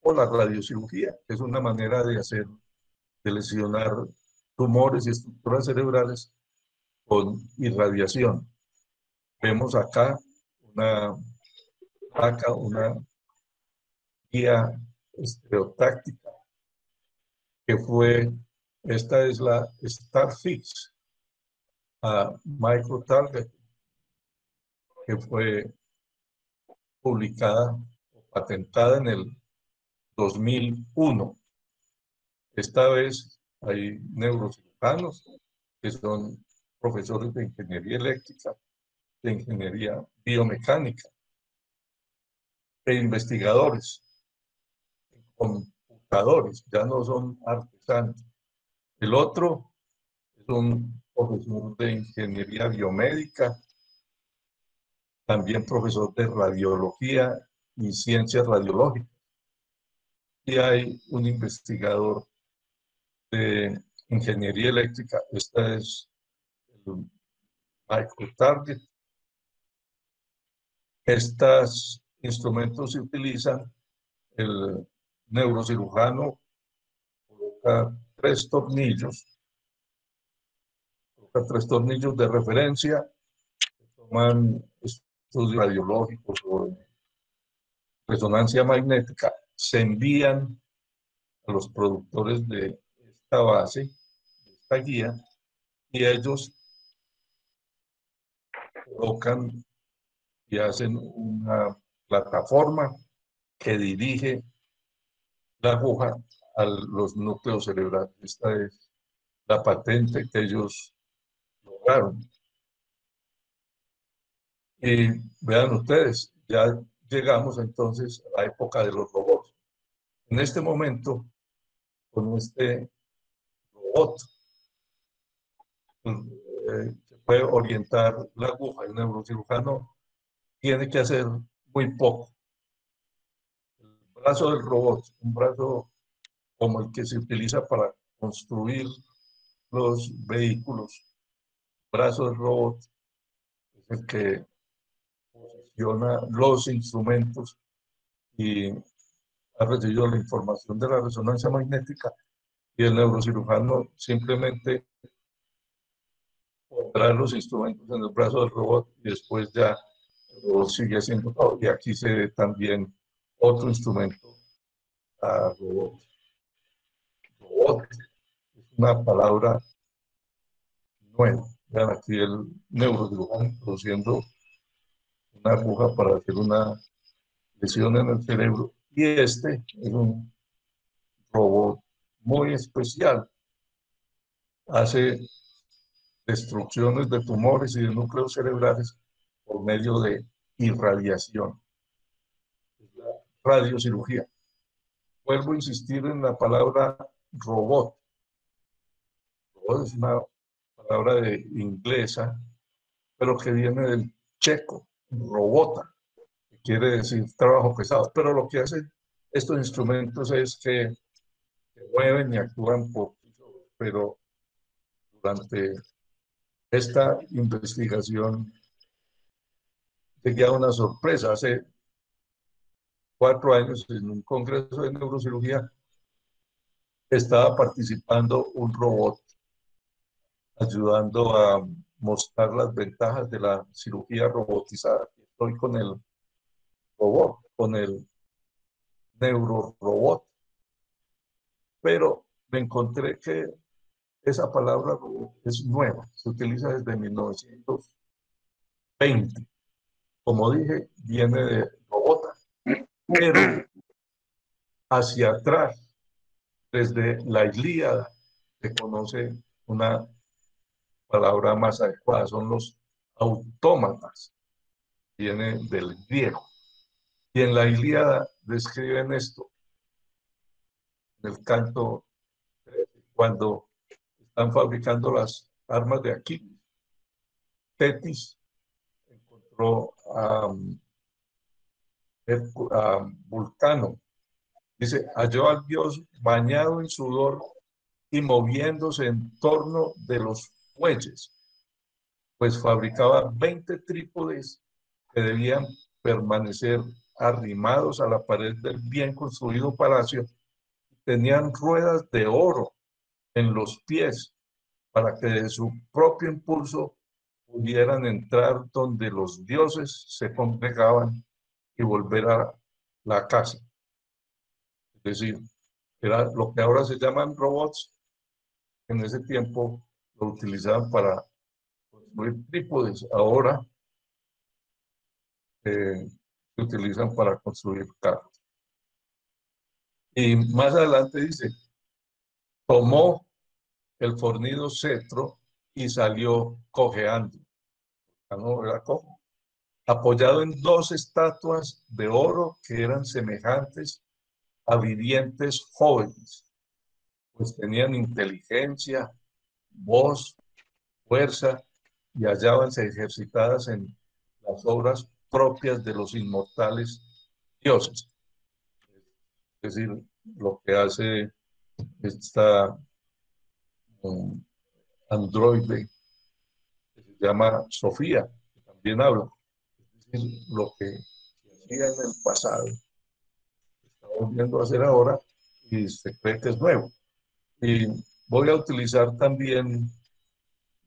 o la radiocirugía, que es una manera de hacer, de lesionar tumores y estructuras cerebrales con irradiación. Vemos acá una guía estereotáctica que fue, esta es la Starfix a microtarget, que fue publicada o patentada en el 2001. Esta vez hay neurocirujanos que son profesores de ingeniería eléctrica, de ingeniería biomecánica, e investigadores, computadores, ya no son artesanos. El otro es un profesor de ingeniería biomédica, también profesor de radiología y ciencias radiológicas. Y hay un investigador de ingeniería eléctrica. Esta es el microtarget. Estos instrumentos se utilizan, el neurocirujano coloca 3 tornillos tres tornillos de referencia, toman estudios radiológicos o de resonancia magnética, se envían a los productores de esta base, de esta guía, y ellos colocan y hacen una plataforma que dirige la aguja a los núcleos cerebrales. Esta es la patente que ellos lograron. Y vean ustedes, ya llegamos entonces a la época de los robots. En este momento, con este robot, se puede orientar la aguja. El neurocirujano tiene que hacer muy poco. El brazo del robot, un brazo como el que se utiliza para construir los vehículos, brazo del robot es el que posiciona los instrumentos y ha recibido la información de la resonancia magnética, y el neurocirujano simplemente pondrá los instrumentos en el brazo del robot y después ya el robot sigue haciendo todo. Y aquí se ve también otro instrumento a robot. Robot es una palabra nueva. Vean aquí el neurocirujano introduciendo una aguja para hacer una lesión en el cerebro. Y este es un robot muy especial. Hace destrucciones de tumores y de núcleos cerebrales por medio de irradiación, la radiocirugía. Vuelvo a insistir en la palabra robot. Robot es una palabra de inglesa, pero que viene del checo, robota, que quiere decir trabajo pesado. Pero lo que hacen estos instrumentos es que se mueven y actúan por sí solos. Pero durante esta investigación tenía una sorpresa. Hace 4 años, en un congreso de neurocirugía, estaba participando un robot ayudando a mostrar las ventajas de la cirugía robotizada. Estoy con el robot, con el neurorobot, pero me encontré que esa palabra robot es nueva, se utiliza desde 1920. Como dije, viene de robota, pero hacia atrás, desde la Ilíada, se conoce una palabra más adecuada, son los autómatas, viene del griego. Y en la Ilíada describen esto, en el canto 13, cuando están fabricando las armas de Aquiles. Tetis encontró a Vulcano. Dice, halló al dios bañado en sudor y moviéndose en torno de los fuelles, pues fabricaba 20 trípodes que debían permanecer arrimados a la pared del bien construido palacio. Tenían ruedas de oro en los pies para que de su propio impulso pudieran entrar donde los dioses se congregaban y volver a la casa. Es decir, era lo que ahora se llaman robots. En ese tiempo lo utilizaban para construir trípodes. Ahora se utilizan para construir carros. Y más adelante dice, tomó el fornido cetro y salió cojeando. No era cojo. Apoyado en dos estatuas de oro que eran semejantes a vivientes jóvenes, pues tenían inteligencia, voz, fuerza y hallábanse ejercitadas en las obras propias de los inmortales dioses. Es decir, lo que hace esta androide que se llama Sofía, que también habla. Es decir, lo que se hacía en el pasado, se está volviendo a hacer ahora y se cree que es nuevo. Y voy a utilizar también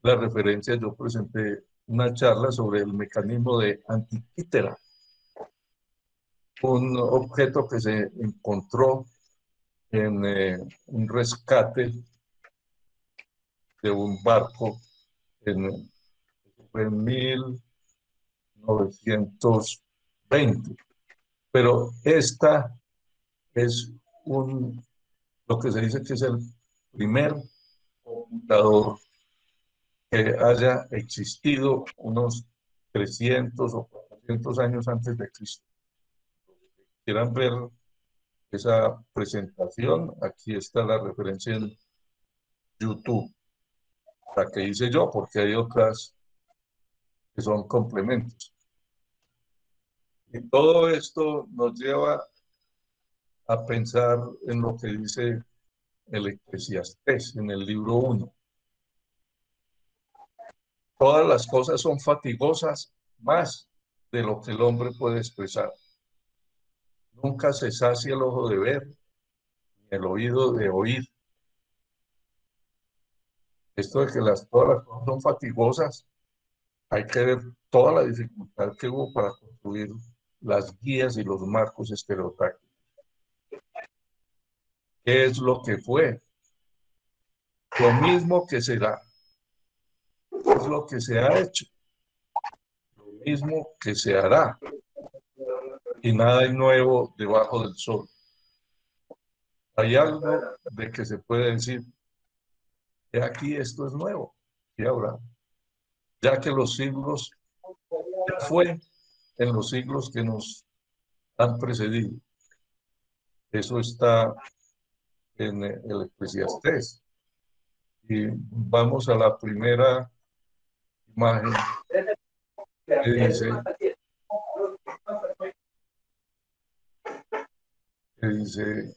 la referencia, yo presenté una charla sobre el mecanismo de Antiquítera, un objeto que se encontró en un rescate de un barco en, fue en 1920. Pero esta es lo que se dice que es el primer computador que haya existido unos 300 o 400 años antes de Cristo. Quieran ver esa presentación, aquí está la referencia en YouTube, la que hice yo, porque hay otras que son complementos. Y todo esto nos lleva a pensar en lo que dice el Eclesiastés en el libro 1. Todas las cosas son fatigosas más de lo que el hombre puede expresar. Nunca se sacia el ojo de ver, ni el oído de oír. Esto de que todas las cosas son fatigosas, hay que ver toda la dificultad que hubo para construir las guías y los marcos estereotácticos. ¿Qué es lo que fue? Lo mismo que será. Es lo que se ha hecho. Lo mismo que se hará. Y nada hay nuevo debajo del sol. Hay algo de que se puede decir, que aquí esto es nuevo. Y ahora, ya que los siglos, ya fue en los siglos que nos han precedido. Eso está en el Eclesiastés. Y vamos a la primera imagen que dice,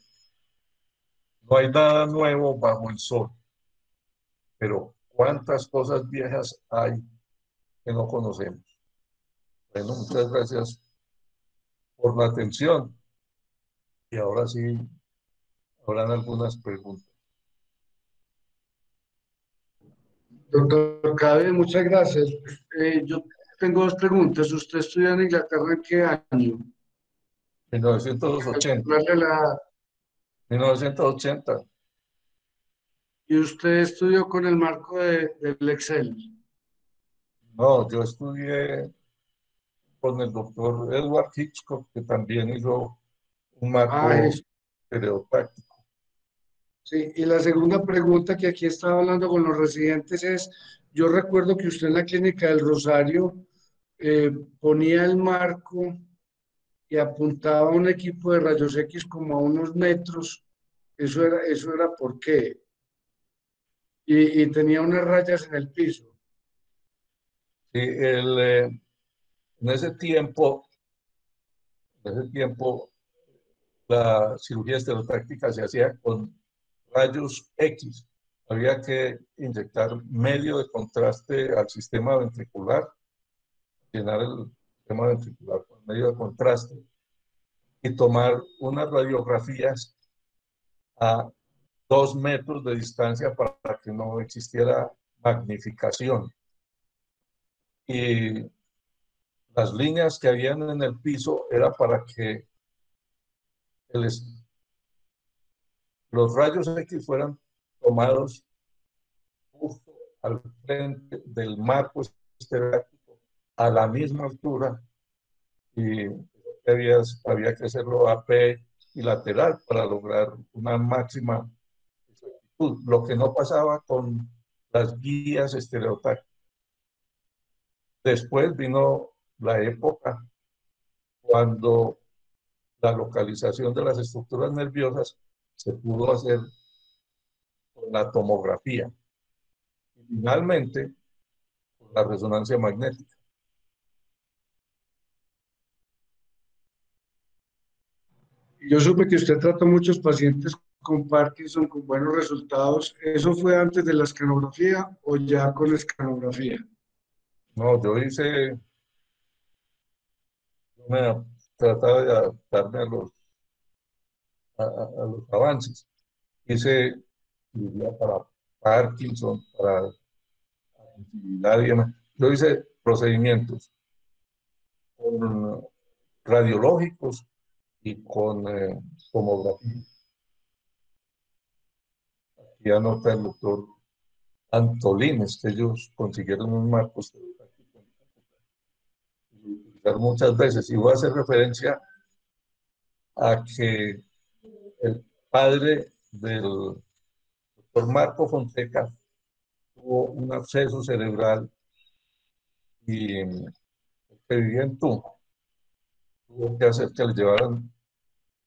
no hay nada nuevo bajo el sol, pero cuántas cosas viejas hay que no conocemos. Bueno, muchas gracias por la atención. Y ahora sí, habrán algunas preguntas. Doctor Cabe, muchas gracias. Yo tengo dos preguntas. ¿Usted estudió en Inglaterra en qué año? 1980. Calcularle la... 1980. ¿Y usted estudió con el marco del Excel? No, yo estudié con el doctor Edward Hitchcock, que también hizo un Ah, marco eso. estereotáctico. Sí, y la segunda pregunta que aquí estaba hablando con los residentes es, yo recuerdo que usted en la clínica del Rosario ponía el marco y apuntaba a un equipo de rayos X como a unos metros. Eso era ¿por qué? Y tenía unas rayas en el piso. Sí, en ese tiempo, la cirugía estereotáctica se hacía con rayos X. Había que inyectar medio de contraste al sistema ventricular, llenar el sistema ventricular con medio de contraste y tomar unas radiografías a 2 metros de distancia para que no existiera magnificación. Y las líneas que habían en el piso era para que el, los rayos X fueran tomados justo al frente del marco estereotáctico a la misma altura y había que hacerlo AP y lateral para lograr una máxima exactitud, lo que no pasaba con las guías estereotácticas. Después vino la época cuando la localización de las estructuras nerviosas se pudo hacer con la tomografía y finalmente con la resonancia magnética. Yo supe que usted trató muchos pacientes con Parkinson con buenos resultados. ¿Eso fue antes de la escanografía o ya con escanografía? No, yo me trataba de adaptarme a los avances. Hice cirugía para Parkinson, para sensibilidad y demás. Yo hice procedimientos con radiológicos y con tomografía. Y anota el doctor Antolines, que ellos consiguieron un marco estereotáctico y lo utilizaron muchas veces. Y voy a hacer referencia a que el padre del doctor Marco Fonseca tuvo un absceso cerebral y que vivía en Tunja. Tuvo que hacer que le llevaran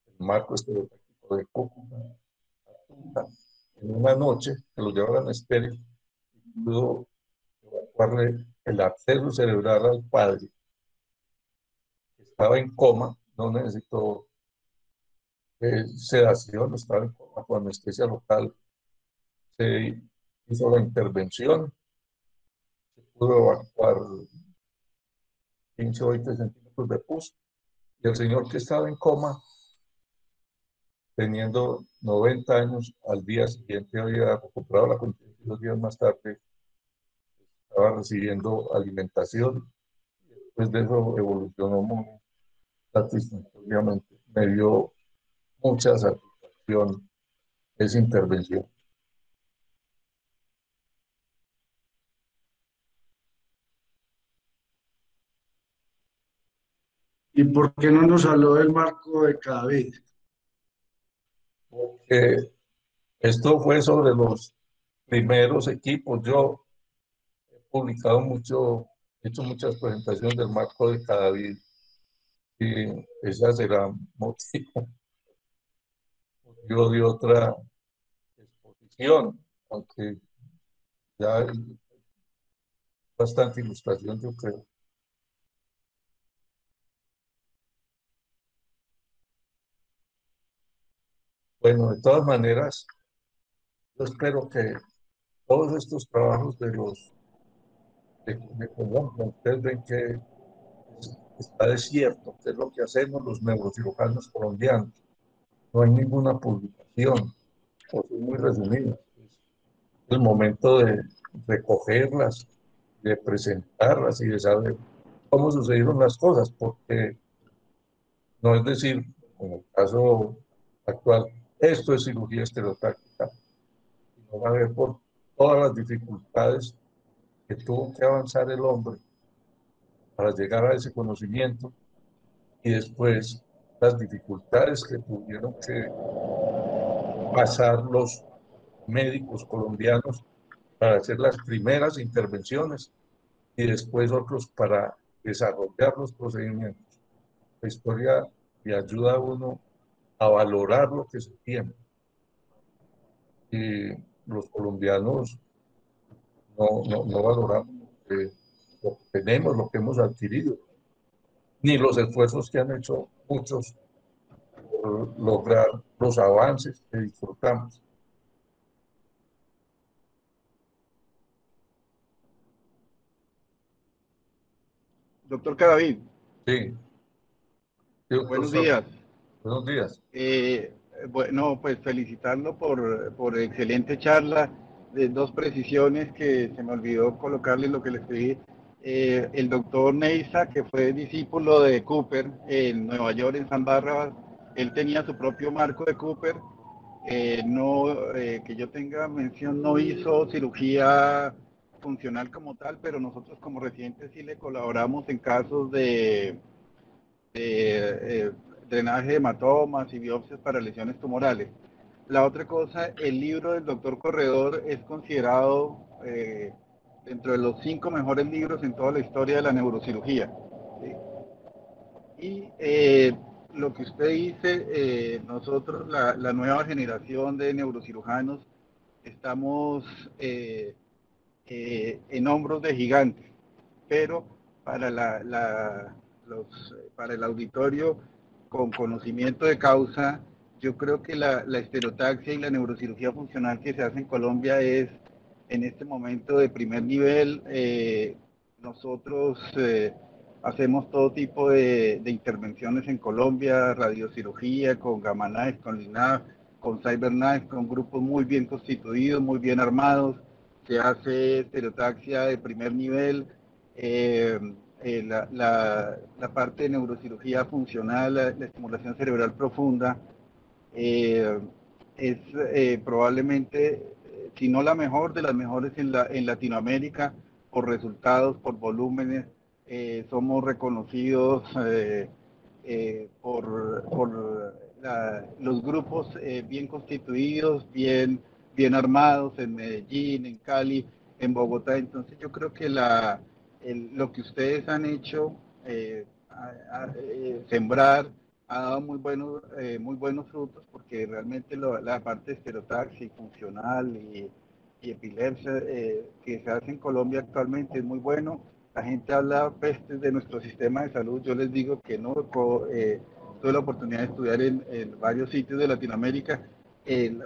el marco estereotáctico de Cúcuta a Tunja en una noche, que lo llevaran a estéreo y pudo evacuarle el absceso cerebral al padre, que estaba en coma, no necesitó sedación, estaba en coma con anestesia local. Se hizo la intervención, se pudo evacuar 15 o 20 centímetros de pus, y el señor que estaba en coma, teniendo 90 años, al día siguiente había recuperado la conciencia y 2 días más tarde estaba recibiendo alimentación. Después de eso evolucionó muy satisfactoriamente. Me dio mucha satisfacción esa intervención. ¿Y por qué no nos habló del marco de Cadavid? Esto fue sobre los primeros equipos. Yo he publicado mucho, he hecho muchas presentaciones del marco de Cadavid y esa será motivo de otra exposición, aunque ya hay bastante ilustración, yo creo. Bueno, de todas maneras, yo espero que todos estos trabajos de Colombia, ustedes ven que está desierto, que es lo que hacemos los neurocirujanos colombianos. No hay ninguna publicación, o son muy resumidas. Es el momento de recogerlas, de presentarlas y de saber cómo sucedieron las cosas, porque no es decir, en el caso actual, esto es cirugía estereotáctica, sino a ver por todas las dificultades que tuvo que avanzar el hombre para llegar a ese conocimiento y después las dificultades que tuvieron que pasar los médicos colombianos para hacer las primeras intervenciones y después otros para desarrollar los procedimientos. La historia le ayuda a uno a valorar lo que se tiene. Y los colombianos no valoramos lo que tenemos, lo que hemos adquirido, ni los esfuerzos que han hecho muchos por lograr los avances que disfrutamos. Doctor Cadavid, Sí, sí, doctor buenos Saúl. días. Buenos días. Bueno, pues felicitarlo por excelente charla. De dos precisiones que se me olvidó colocarle lo que le escribí. El doctor Neisa, que fue discípulo de Cooper en Nueva York, en San Bárbara, él tenía su propio marco de Cooper. No, que yo tenga mención, no hizo cirugía funcional como tal, pero nosotros como residentes sí le colaboramos en casos de drenaje de hematomas y biopsias para lesiones tumorales. La otra cosa, el libro del doctor Corredor es considerado dentro de los 5 mejores libros en toda la historia de la neurocirugía. ¿Sí? Y lo que usted dice, nosotros, la nueva generación de neurocirujanos, estamos en hombros de gigantes, pero para, para el auditorio con conocimiento de causa, yo creo que la estereotaxia y la neurocirugía funcional que se hace en Colombia es en este momento de primer nivel. Nosotros hacemos todo tipo de intervenciones en Colombia, radiocirugía, con Gamma Knife, con LINAF, con CyberKnife, con grupos muy bien constituidos, muy bien armados. se hace estereotaxia de primer nivel, eh, la parte de neurocirugía funcional, la estimulación cerebral profunda, eh, es probablemente, si no la mejor, de las mejores en Latinoamérica, por resultados, por volúmenes. Somos reconocidos por los grupos bien constituidos, bien armados en Medellín, en Cali, en Bogotá. Entonces yo creo que lo que ustedes han hecho, sembrar, ha dado muy buenos frutos, porque realmente la parte estereotaxia y funcional y epilepsia que se hace en Colombia actualmente es muy bueno. La gente habla pestes de nuestro sistema de salud. Yo les digo que no. Tuve la oportunidad de estudiar en varios sitios de Latinoamérica.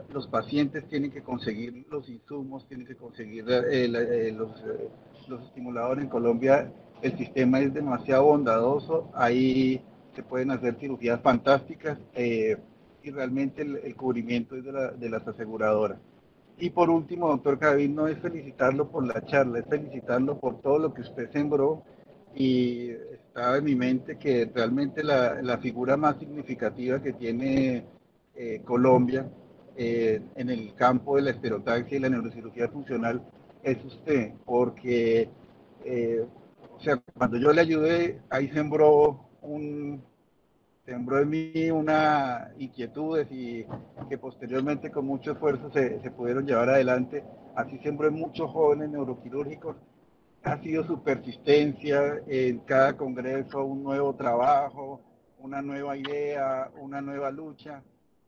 Los pacientes tienen que conseguir los insumos, tienen que conseguir los estimuladores. En Colombia el sistema es demasiado bondadoso. Ahí se pueden hacer cirugías fantásticas y realmente el cubrimiento es de las aseguradoras. Y por último, doctor Cadavid, no es felicitarlo por la charla, es felicitarlo por todo lo que usted sembró, y estaba en mi mente que realmente la figura más significativa que tiene Colombia en el campo de la estereotaxia y la neurocirugía funcional es usted, porque o sea, cuando yo le ayudé, ahí sembró en mí una inquietudes y que posteriormente con mucho esfuerzo se pudieron llevar adelante. Así sembró en muchos jóvenes neuroquirúrgicos. Ha sido su persistencia en cada congreso, un nuevo trabajo, una nueva idea, una nueva lucha.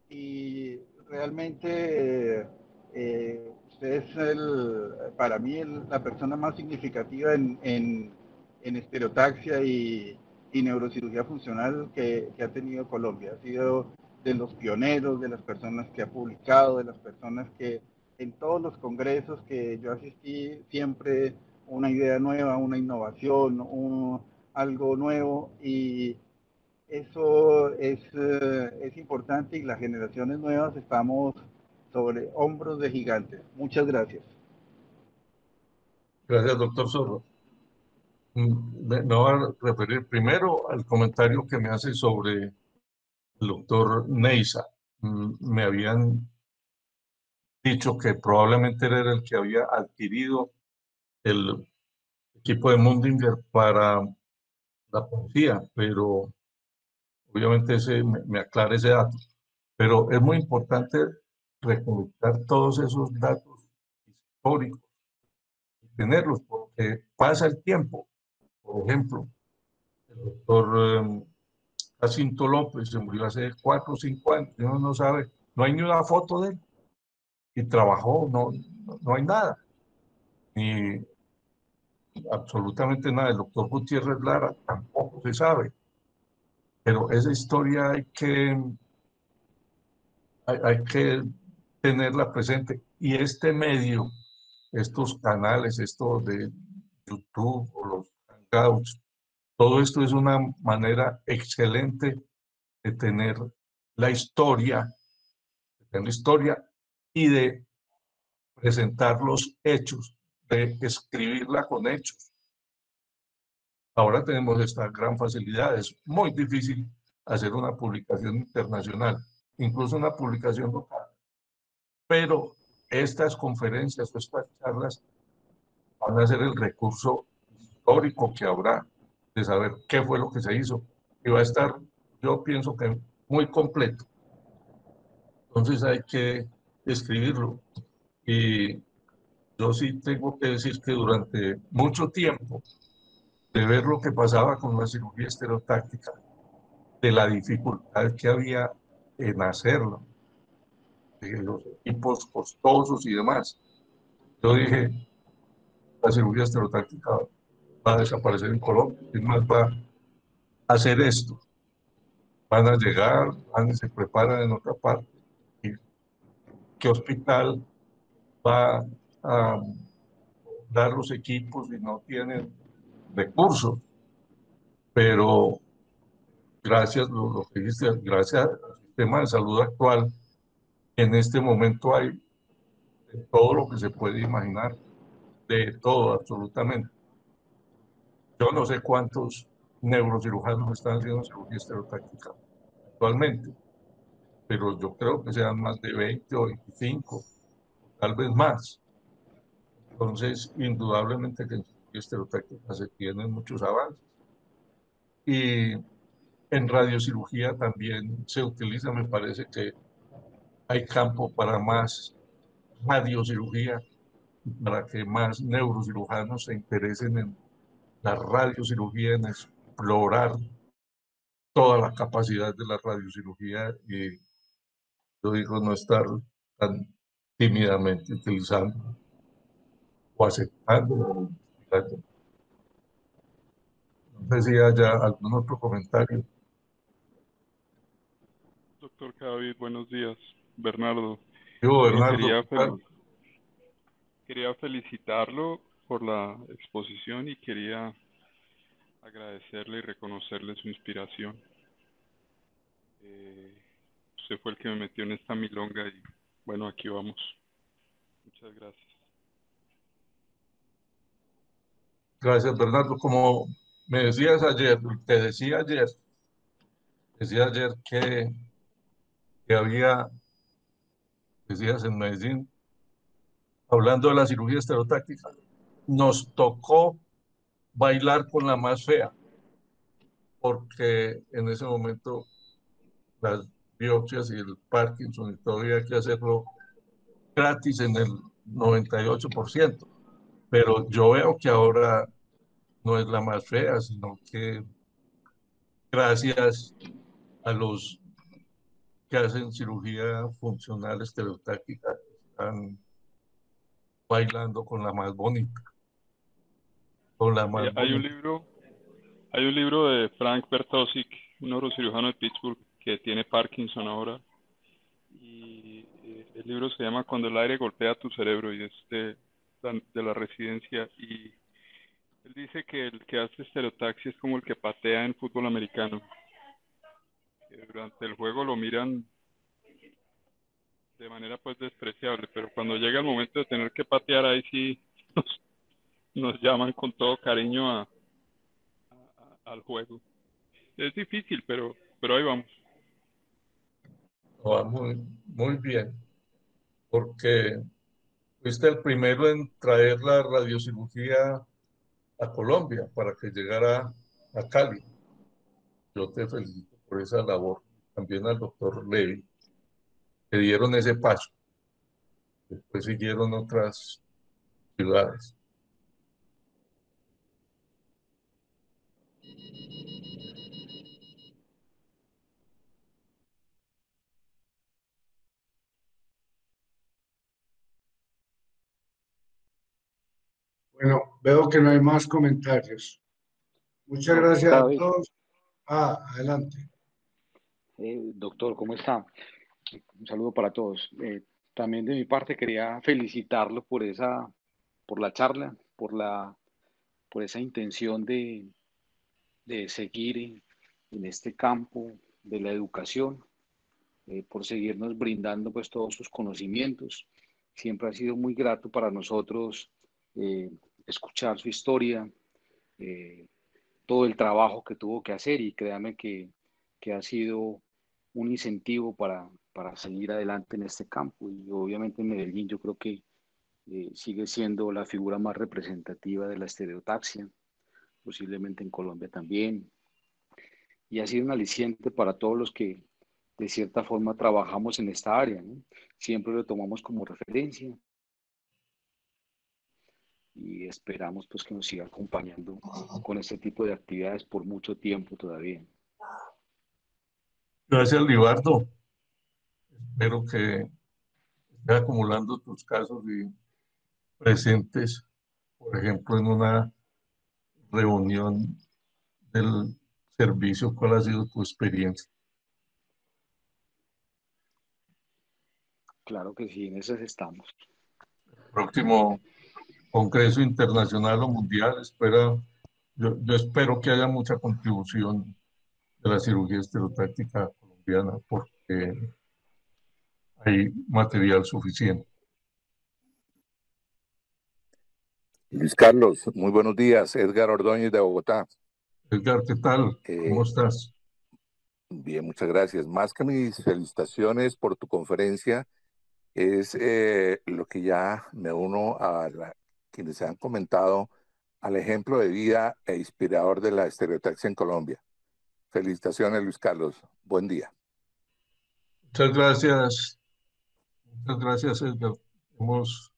Y realmente usted es para mí la persona más significativa en estereotaxia y neurocirugía funcional que ha tenido Colombia. Ha sido de los pioneros, de las personas que ha publicado, de las personas que en todos los congresos que yo asistí, siempre una idea nueva, una innovación, algo nuevo, y eso es importante, y las generaciones nuevas estamos sobre hombros de gigantes. Muchas gracias. Gracias, doctor Zorro. Me voy a referir primero al comentario que me hace sobre el doctor Neisa. Me habían dicho que probablemente era el que había adquirido el equipo de Mundinger para la policía, pero obviamente me aclara ese dato. Pero es muy importante recolectar todos esos datos históricos y tenerlos, porque pasa el tiempo. Por ejemplo, el doctor Jacinto López se murió hace 4 o 5 años, uno no sabe, no hay ni una foto de él, y trabajó, no hay nada, ni absolutamente nada. El doctor Gutiérrez Lara tampoco se sabe, pero esa historia hay que tenerla presente. Y este medio, estos canales, estos de YouTube o los Hangouts, todo esto es una manera excelente de tener la historia, y de presentar los hechos, de escribirla con hechos. Ahora tenemos esta gran facilidad. Es muy difícil hacer una publicación internacional, incluso una publicación local. Pero estas conferencias o estas charlas van a ser el recurso histórico que habrá de saber qué fue lo que se hizo. Y va a estar, yo pienso que muy completo. Entonces hay que escribirlo. Y yo sí tengo que decir que durante mucho tiempo, de ver lo que pasaba con la cirugía estereotáctica, de la dificultad que había en hacerlo, de los equipos costosos y demás, yo dije, la cirugía estereotáctica va a desaparecer en Colombia. Es más, va a hacer esto. Van a llegar, se preparan en otra parte. ¿Y qué hospital va a dar los equipos y no tienen recursos? Pero gracias, lo que dijiste, gracias al sistema de salud actual, en este momento hay todo lo que se puede imaginar. de todo, absolutamente. Yo no sé cuántos neurocirujanos están haciendo cirugía estereotáctica actualmente, pero yo creo que sean más de 20 o 25, tal vez más. Entonces, indudablemente que en cirugía estereotáctica se tienen muchos avances. Y en radiocirugía también se utiliza, me parece que hay campo para más radiocirugía, para que más neurocirujanos se interesen en la radiocirugía, en explorar toda la capacidad de la radiocirugía y yo digo no estar tan tímidamente utilizando o aceptando o investigando. No sé si haya algún otro comentario. Doctor David, buenos días. Bernardo, Yo, bueno, Bernardo, quería felicitarlo por la exposición y quería agradecerle y reconocerle su inspiración. Usted fue el que me metió en esta milonga y bueno, aquí vamos. Muchas gracias. gracias, Bernardo. Como me decías ayer, te decía ayer que había, decías en Medellín, hablando de la cirugía estereotáctica, nos tocó bailar con la más fea, porque en ese momento las biopsias y el Parkinson y todo había que hacerlo gratis en el 98%. Pero yo veo que ahora no es la más fea, sino que gracias a los que hacen cirugía funcional estereotáctica están bailando con la más bonita, con la más Hay un bonita. libro, hay un libro de Frank Bertosik, un neurocirujano de Pittsburgh que tiene Parkinson ahora y el libro se llama Cuando el aire golpea tu cerebro y es de la residencia y él dice que el que hace estereotaxia es como el que patea en fútbol americano. Que durante el juego lo miran de manera pues despreciable, pero cuando llega el momento de tener que patear ahí sí nos, nos llaman con todo cariño al juego. Es difícil, pero ahí vamos. Va muy, muy bien, porque fuiste el primero en traer la radiocirugía a Colombia para que llegara a Cali. Yo te felicito por esa labor. También al doctor Levy, que dieron ese paso. Después siguieron otras ciudades. Bueno, veo que no hay más comentarios. Muchas Doctor gracias a David, todos. Adelante. doctor, ¿cómo está? Un saludo para todos. También de mi parte quería felicitarlo por la charla, por esa intención de seguir en este campo de la educación, por seguirnos brindando pues todos sus conocimientos. Siempre ha sido muy grato para nosotros eh, escuchar su historia, eh, todo el trabajo que tuvo que hacer y créame que ha sido un incentivo para seguir adelante en este campo. Y obviamente en Medellín yo creo que sigue siendo la figura más representativa de la estereotaxia, posiblemente en Colombia también. Y ha sido un aliciente para todos los que de cierta forma trabajamos en esta área, ¿no? Siempre lo tomamos como referencia y esperamos pues que nos siga acompañando con este tipo de actividades por mucho tiempo todavía. Gracias, Libardo. Espero que estés acumulando tus casos y presentes, por ejemplo, en una reunión del servicio. ¿Cuál ha sido tu experiencia? Claro que sí, en esas estamos. Próximo Congreso Internacional o Mundial, yo espero que haya mucha contribución de la cirugía estereotáctica colombiana porque hay material suficiente. Luis Carlos, muy buenos días. Edgar Ordóñez de Bogotá. Edgar, ¿qué tal? ¿Cómo estás? Bien, muchas gracias. Más que mis felicitaciones por tu conferencia, es lo que ya me uno a quienes se han comentado al ejemplo de vida e inspirador de la estereotaxia en Colombia. Felicitaciones, Luis Carlos. Buen día. Muchas gracias. Muchas gracias, Edgar. Hemos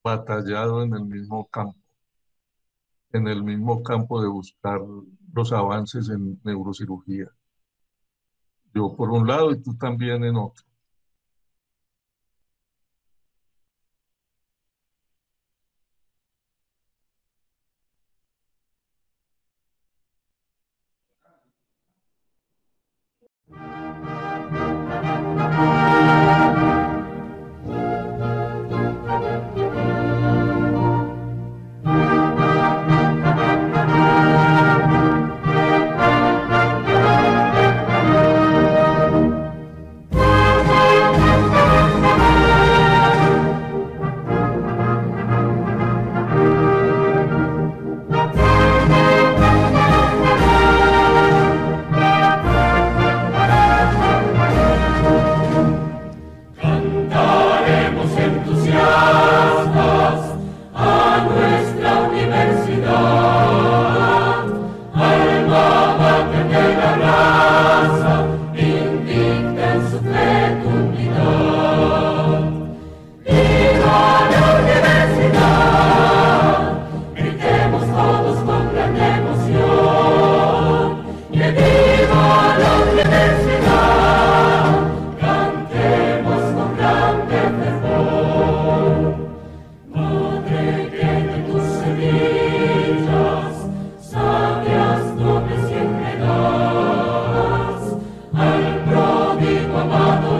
batallado en el mismo campo de buscar los avances en neurocirugía. Yo por un lado y tú también en otro. Al pródigo amado